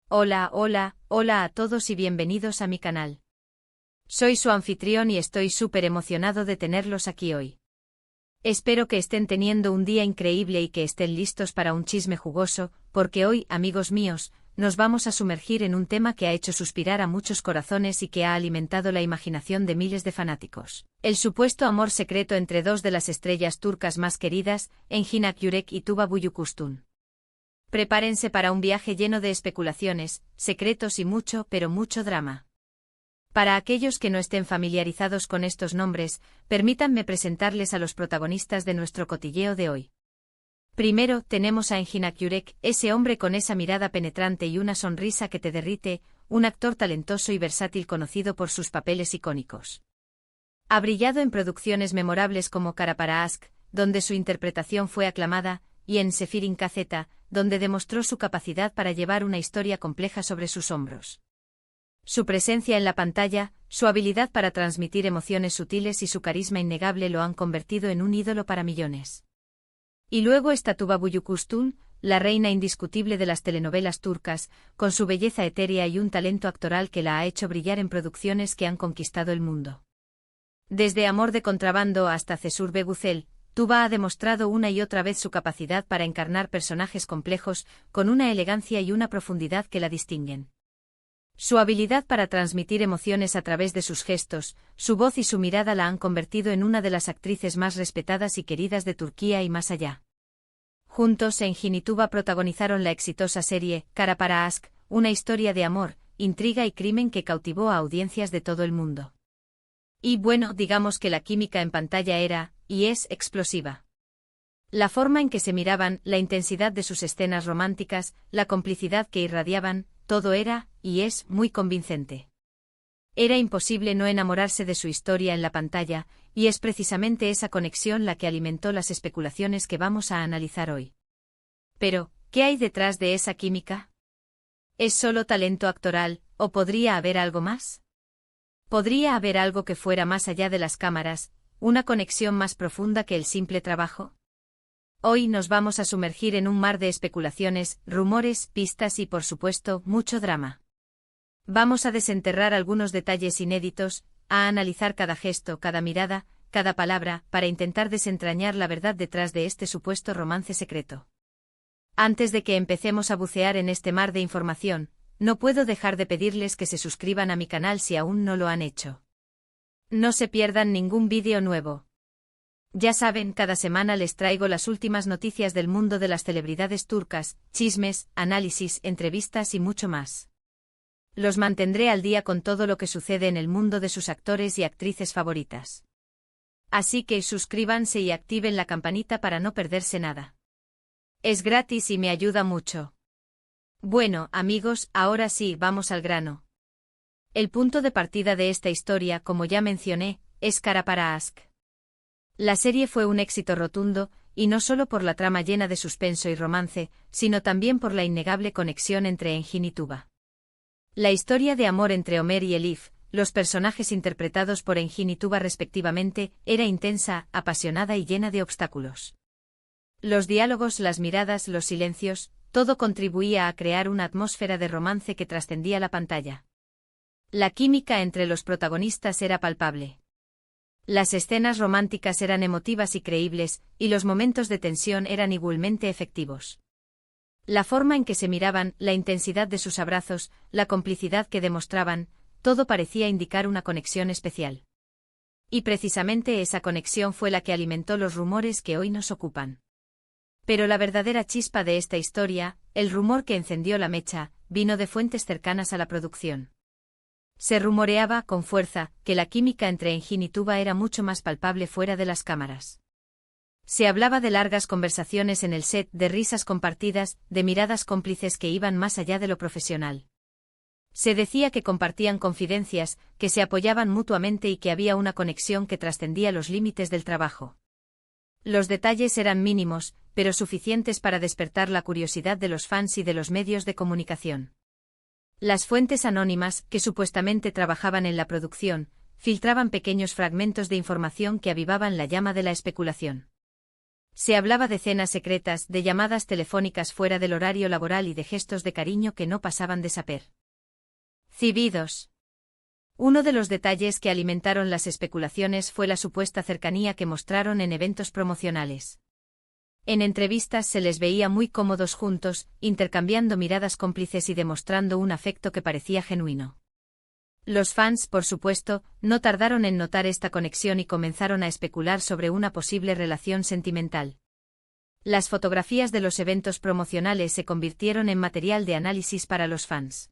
Hola, hola, hola a todos y bienvenidos a mi canal. Soy su anfitrión y estoy súper emocionado de tenerlos aquí hoy. Espero que estén teniendo un día increíble y que estén listos para un chisme jugoso, porque hoy, amigos míos, nos vamos a sumergir en un tema que ha hecho suspirar a muchos corazones y que ha alimentado la imaginación de miles de fanáticos. El supuesto amor secreto entre dos de las estrellas turcas más queridas, Engin Akyürek y Tuba Büyüküstün. Prepárense para un viaje lleno de especulaciones, secretos y mucho, pero mucho drama. Para aquellos que no estén familiarizados con estos nombres, permítanme presentarles a los protagonistas de nuestro cotilleo de hoy. Primero, tenemos a Engin Akyürek, ese hombre con esa mirada penetrante y una sonrisa que te derrite, un actor talentoso y versátil conocido por sus papeles icónicos. Ha brillado en producciones memorables como Kara para Aşk, donde su interpretación fue aclamada, y en Sefirin Kazeta, donde demostró su capacidad para llevar una historia compleja sobre sus hombros. Su presencia en la pantalla, su habilidad para transmitir emociones sutiles y su carisma innegable lo han convertido en un ídolo para millones. Y luego está Tuba Büyüküstün, la reina indiscutible de las telenovelas turcas, con su belleza etérea y un talento actoral que la ha hecho brillar en producciones que han conquistado el mundo. Desde Amor de contrabando hasta Cesur Begucel, Tuba ha demostrado una y otra vez su capacidad para encarnar personajes complejos, con una elegancia y una profundidad que la distinguen. Su habilidad para transmitir emociones a través de sus gestos, su voz y su mirada la han convertido en una de las actrices más respetadas y queridas de Turquía y más allá. Juntos, Engin y Tuba protagonizaron la exitosa serie Kara para Aşk, una historia de amor, intriga y crimen que cautivó a audiencias de todo el mundo. Y bueno, digamos que la química en pantalla era, y es, explosiva. La forma en que se miraban, la intensidad de sus escenas románticas, la complicidad que irradiaban, todo era, y es, muy convincente. Era imposible no enamorarse de su historia en la pantalla, y es precisamente esa conexión la que alimentó las especulaciones que vamos a analizar hoy. Pero, ¿qué hay detrás de esa química? ¿Es solo talento actoral, o podría haber algo más? ¿Podría haber algo que fuera más allá de las cámaras, una conexión más profunda que el simple trabajo? Hoy nos vamos a sumergir en un mar de especulaciones, rumores, pistas y por supuesto, mucho drama. Vamos a desenterrar algunos detalles inéditos, a analizar cada gesto, cada mirada, cada palabra, para intentar desentrañar la verdad detrás de este supuesto romance secreto. Antes de que empecemos a bucear en este mar de información, no puedo dejar de pedirles que se suscriban a mi canal si aún no lo han hecho. No se pierdan ningún vídeo nuevo. Ya saben, cada semana les traigo las últimas noticias del mundo de las celebridades turcas, chismes, análisis, entrevistas y mucho más. Los mantendré al día con todo lo que sucede en el mundo de sus actores y actrices favoritas. Así que suscríbanse y activen la campanita para no perderse nada. Es gratis y me ayuda mucho. Bueno, amigos, ahora sí, vamos al grano. El punto de partida de esta historia, como ya mencioné, es Kara para Aşk. La serie fue un éxito rotundo, y no solo por la trama llena de suspenso y romance, sino también por la innegable conexión entre Engin y Tuba. La historia de amor entre Ömer y Elif, los personajes interpretados por Engin y Tuba respectivamente, era intensa, apasionada y llena de obstáculos. Los diálogos, las miradas, los silencios, todo contribuía a crear una atmósfera de romance que trascendía la pantalla. La química entre los protagonistas era palpable. Las escenas románticas eran emotivas y creíbles, y los momentos de tensión eran igualmente efectivos. La forma en que se miraban, la intensidad de sus abrazos, la complicidad que demostraban, todo parecía indicar una conexión especial. Y precisamente esa conexión fue la que alimentó los rumores que hoy nos ocupan. Pero la verdadera chispa de esta historia, el rumor que encendió la mecha, vino de fuentes cercanas a la producción. Se rumoreaba, con fuerza, que la química entre Engin y Tuba era mucho más palpable fuera de las cámaras. Se hablaba de largas conversaciones en el set, de risas compartidas, de miradas cómplices que iban más allá de lo profesional. Se decía que compartían confidencias, que se apoyaban mutuamente y que había una conexión que trascendía los límites del trabajo. Los detalles eran mínimos, pero suficientes para despertar la curiosidad de los fans y de los medios de comunicación. Las fuentes anónimas, que supuestamente trabajaban en la producción, filtraban pequeños fragmentos de información que avivaban la llama de la especulación. Se hablaba de cenas secretas, de llamadas telefónicas fuera del horario laboral y de gestos de cariño que no pasaban desapercibidos. Uno de los detalles que alimentaron las especulaciones fue la supuesta cercanía que mostraron en eventos promocionales. En entrevistas se les veía muy cómodos juntos, intercambiando miradas cómplices y demostrando un afecto que parecía genuino. Los fans, por supuesto, no tardaron en notar esta conexión y comenzaron a especular sobre una posible relación sentimental. Las fotografías de los eventos promocionales se convirtieron en material de análisis para los fans.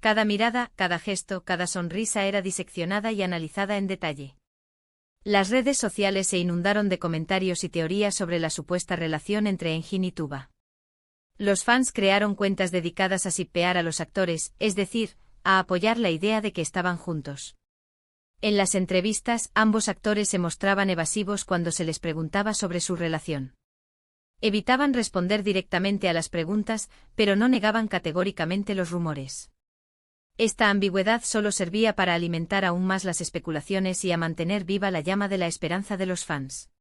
Cada mirada, cada gesto, cada sonrisa era diseccionada y analizada en detalle. Las redes sociales se inundaron de comentarios y teorías sobre la supuesta relación entre Engin y Tuba. Los fans crearon cuentas dedicadas a shippear a los actores, es decir, a apoyar la idea de que estaban juntos. En las entrevistas, ambos actores se mostraban evasivos cuando se les preguntaba sobre su relación. Evitaban responder directamente a las preguntas, pero no negaban categóricamente los rumores. Esta ambigüedad solo servía para alimentar aún más las especulaciones y a mantener viva la llama de la esperanza de los fans.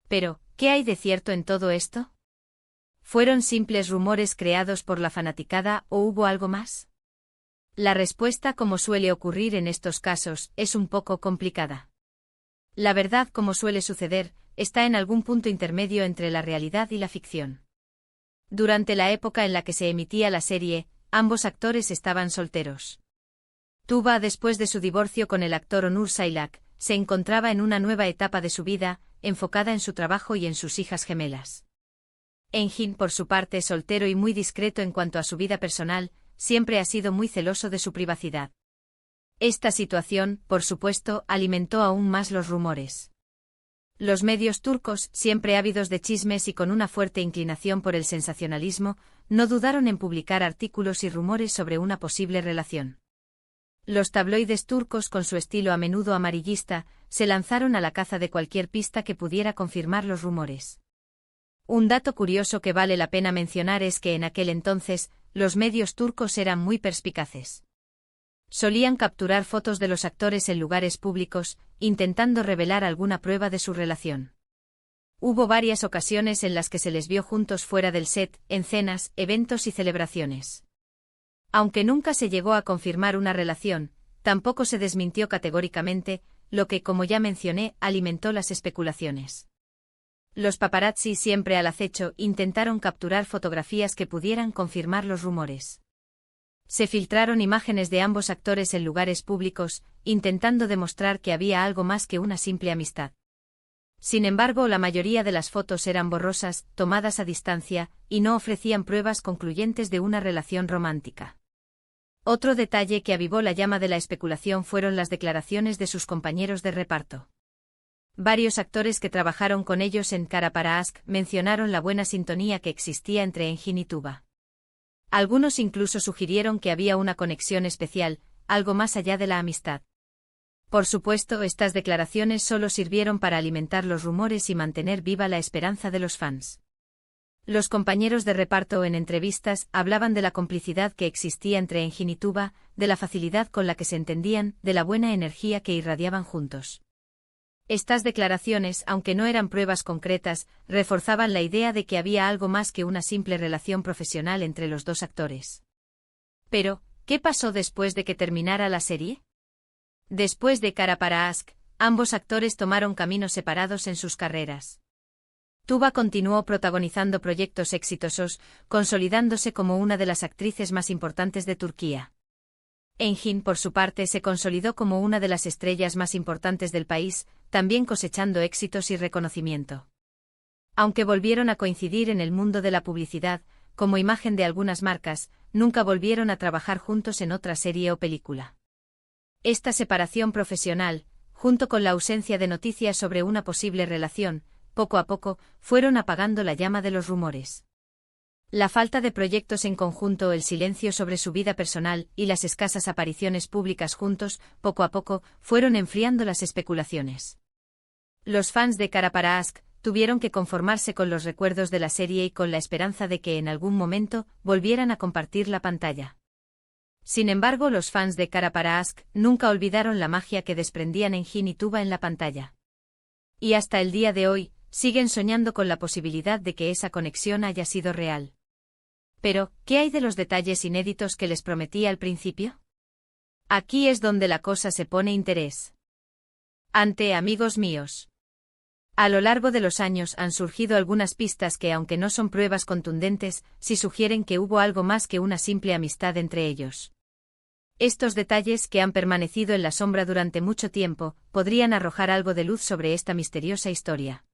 Pero, ¿qué hay de cierto en todo esto? ¿Fueron simples rumores creados por la fanaticada o hubo algo más? La respuesta, como suele ocurrir en estos casos, es un poco complicada. La verdad, como suele suceder, está en algún punto intermedio entre la realidad y la ficción. Durante la época en la que se emitía la serie, ambos actores estaban solteros. Tuba, después de su divorcio con el actor Onur Sailak, se encontraba en una nueva etapa de su vida, enfocada en su trabajo y en sus hijas gemelas. Engin, por su parte, soltero y muy discreto en cuanto a su vida personal, siempre ha sido muy celoso de su privacidad. Esta situación, por supuesto, alimentó aún más los rumores. Los medios turcos, siempre ávidos de chismes y con una fuerte inclinación por el sensacionalismo, no dudaron en publicar artículos y rumores sobre una posible relación. Los tabloides turcos, con su estilo a menudo amarillista, se lanzaron a la caza de cualquier pista que pudiera confirmar los rumores. Un dato curioso que vale la pena mencionar es que en aquel entonces, los medios turcos eran muy perspicaces. Solían capturar fotos de los actores en lugares públicos, intentando revelar alguna prueba de su relación. Hubo varias ocasiones en las que se les vio juntos fuera del set, en cenas, eventos y celebraciones. Aunque nunca se llegó a confirmar una relación, tampoco se desmintió categóricamente, lo que, como ya mencioné, alimentó las especulaciones. Los paparazzi, siempre al acecho, intentaron capturar fotografías que pudieran confirmar los rumores. Se filtraron imágenes de ambos actores en lugares públicos, intentando demostrar que había algo más que una simple amistad. Sin embargo, la mayoría de las fotos eran borrosas, tomadas a distancia, y no ofrecían pruebas concluyentes de una relación romántica. Otro detalle que avivó la llama de la especulación fueron las declaraciones de sus compañeros de reparto. Varios actores que trabajaron con ellos en Kara para Aşk mencionaron la buena sintonía que existía entre Engin y Tuba. Algunos incluso sugirieron que había una conexión especial, algo más allá de la amistad. Por supuesto, estas declaraciones solo sirvieron para alimentar los rumores y mantener viva la esperanza de los fans. Los compañeros de reparto en entrevistas hablaban de la complicidad que existía entre Engin y Tuba, de la facilidad con la que se entendían, de la buena energía que irradiaban juntos. Estas declaraciones, aunque no eran pruebas concretas, reforzaban la idea de que había algo más que una simple relación profesional entre los dos actores. Pero, ¿qué pasó después de que terminara la serie? Después de Kara para Aşk, ambos actores tomaron caminos separados en sus carreras. Tuba continuó protagonizando proyectos exitosos, consolidándose como una de las actrices más importantes de Turquía. Engin, por su parte, se consolidó como una de las estrellas más importantes del país, también cosechando éxitos y reconocimiento. Aunque volvieron a coincidir en el mundo de la publicidad, como imagen de algunas marcas, nunca volvieron a trabajar juntos en otra serie o película. Esta separación profesional, junto con la ausencia de noticias sobre una posible relación, poco a poco, fueron apagando la llama de los rumores. La falta de proyectos en conjunto, el silencio sobre su vida personal y las escasas apariciones públicas juntos, poco a poco, fueron enfriando las especulaciones. Los fans de Kara para Aşk tuvieron que conformarse con los recuerdos de la serie y con la esperanza de que en algún momento volvieran a compartir la pantalla. Sin embargo, los fans de Kara para Aşk nunca olvidaron la magia que desprendían Engin y Tuba en la pantalla. Y hasta el día de hoy, siguen soñando con la posibilidad de que esa conexión haya sido real. Pero, ¿qué hay de los detalles inéditos que les prometí al principio? Aquí es donde la cosa se pone interés. Amigos míos. A lo largo de los años han surgido algunas pistas que, aunque no son pruebas contundentes, sí sugieren que hubo algo más que una simple amistad entre ellos. Estos detalles, que han permanecido en la sombra durante mucho tiempo, podrían arrojar algo de luz sobre esta misteriosa historia.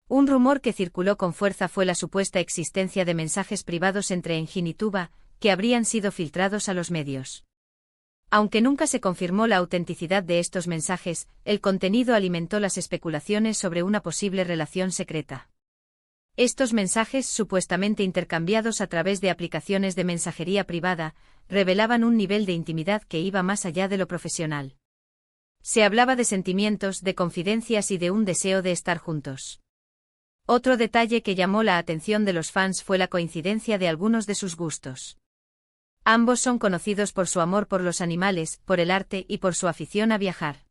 Un rumor que circuló con fuerza fue la supuesta existencia de mensajes privados entre Engin y Tuba, que habrían sido filtrados a los medios. Aunque nunca se confirmó la autenticidad de estos mensajes, el contenido alimentó las especulaciones sobre una posible relación secreta. Estos mensajes, supuestamente intercambiados a través de aplicaciones de mensajería privada, revelaban un nivel de intimidad que iba más allá de lo profesional. Se hablaba de sentimientos, de confidencias y de un deseo de estar juntos. Otro detalle que llamó la atención de los fans fue la coincidencia de algunos de sus gustos. Ambos son conocidos por su amor por los animales, por el arte y por su afición a viajar.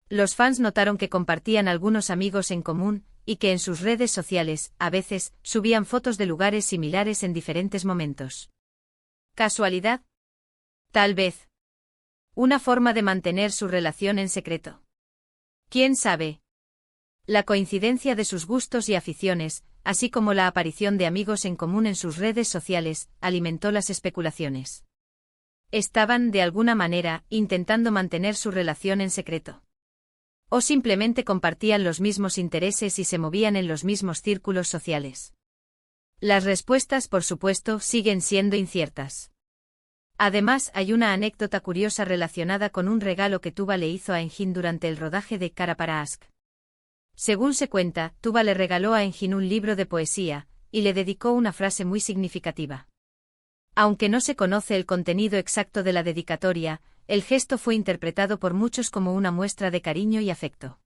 Los fans notaron que compartían algunos amigos en común, y que en sus redes sociales, a veces, subían fotos de lugares similares en diferentes momentos. ¿Casualidad? Tal vez. Una forma de mantener su relación en secreto. ¿Quién sabe? La coincidencia de sus gustos y aficiones, así como la aparición de amigos en común en sus redes sociales, alimentó las especulaciones. Estaban, de alguna manera, intentando mantener su relación en secreto. O simplemente compartían los mismos intereses y se movían en los mismos círculos sociales. Las respuestas, por supuesto, siguen siendo inciertas. Además, hay una anécdota curiosa relacionada con un regalo que Tuba le hizo a Engin durante el rodaje de Cara para Ask. Según se cuenta, Tuba le regaló a Engin un libro de poesía, y le dedicó una frase muy significativa. Aunque no se conoce el contenido exacto de la dedicatoria, el gesto fue interpretado por muchos como una muestra de cariño y afecto.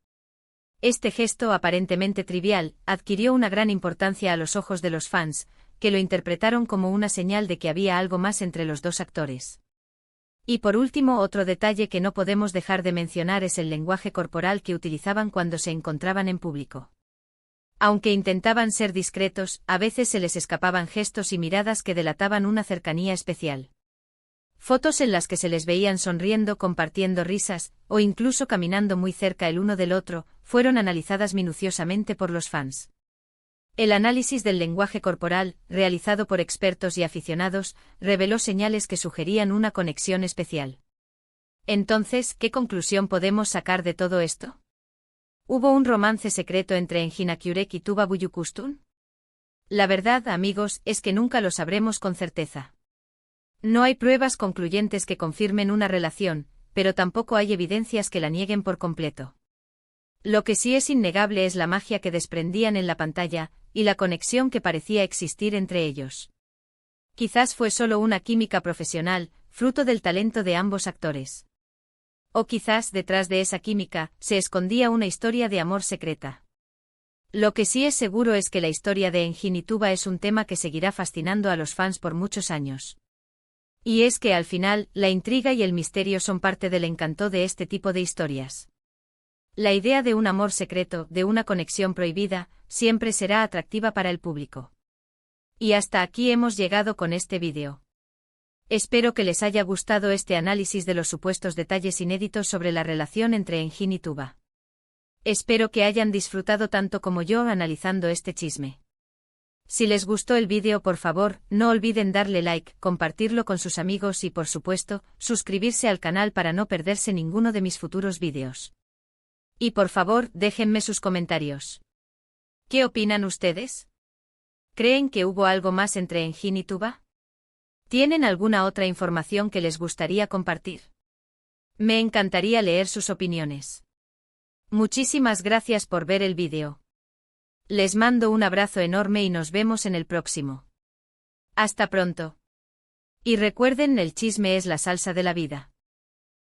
Este gesto, aparentemente trivial, adquirió una gran importancia a los ojos de los fans, que lo interpretaron como una señal de que había algo más entre los dos actores. Y por último, otro detalle que no podemos dejar de mencionar es el lenguaje corporal que utilizaban cuando se encontraban en público. Aunque intentaban ser discretos, a veces se les escapaban gestos y miradas que delataban una cercanía especial. Fotos en las que se les veían sonriendo, compartiendo risas, o incluso caminando muy cerca el uno del otro, fueron analizadas minuciosamente por los fans. El análisis del lenguaje corporal, realizado por expertos y aficionados, reveló señales que sugerían una conexión especial. Entonces, ¿qué conclusión podemos sacar de todo esto? ¿Hubo un romance secreto entre Engin Akyurek y Tuba Büyüküstün? La verdad, amigos, es que nunca lo sabremos con certeza. No hay pruebas concluyentes que confirmen una relación, pero tampoco hay evidencias que la nieguen por completo. Lo que sí es innegable es la magia que desprendían en la pantalla, y la conexión que parecía existir entre ellos. Quizás fue solo una química profesional, fruto del talento de ambos actores. O quizás, detrás de esa química, se escondía una historia de amor secreta. Lo que sí es seguro es que la historia de Engin y Tuba es un tema que seguirá fascinando a los fans por muchos años. Y es que al final, la intriga y el misterio son parte del encanto de este tipo de historias. La idea de un amor secreto, de una conexión prohibida, siempre será atractiva para el público. Y hasta aquí hemos llegado con este vídeo. Espero que les haya gustado este análisis de los supuestos detalles inéditos sobre la relación entre Engin y Tuba. Espero que hayan disfrutado tanto como yo analizando este chisme. Si les gustó el vídeo, por favor, no olviden darle like, compartirlo con sus amigos y, por supuesto, suscribirse al canal para no perderse ninguno de mis futuros vídeos. Y por favor, déjenme sus comentarios. ¿Qué opinan ustedes? ¿Creen que hubo algo más entre Engin y Tuba? ¿Tienen alguna otra información que les gustaría compartir? Me encantaría leer sus opiniones. Muchísimas gracias por ver el vídeo. Les mando un abrazo enorme y nos vemos en el próximo. Hasta pronto. Y recuerden, el chisme es la salsa de la vida.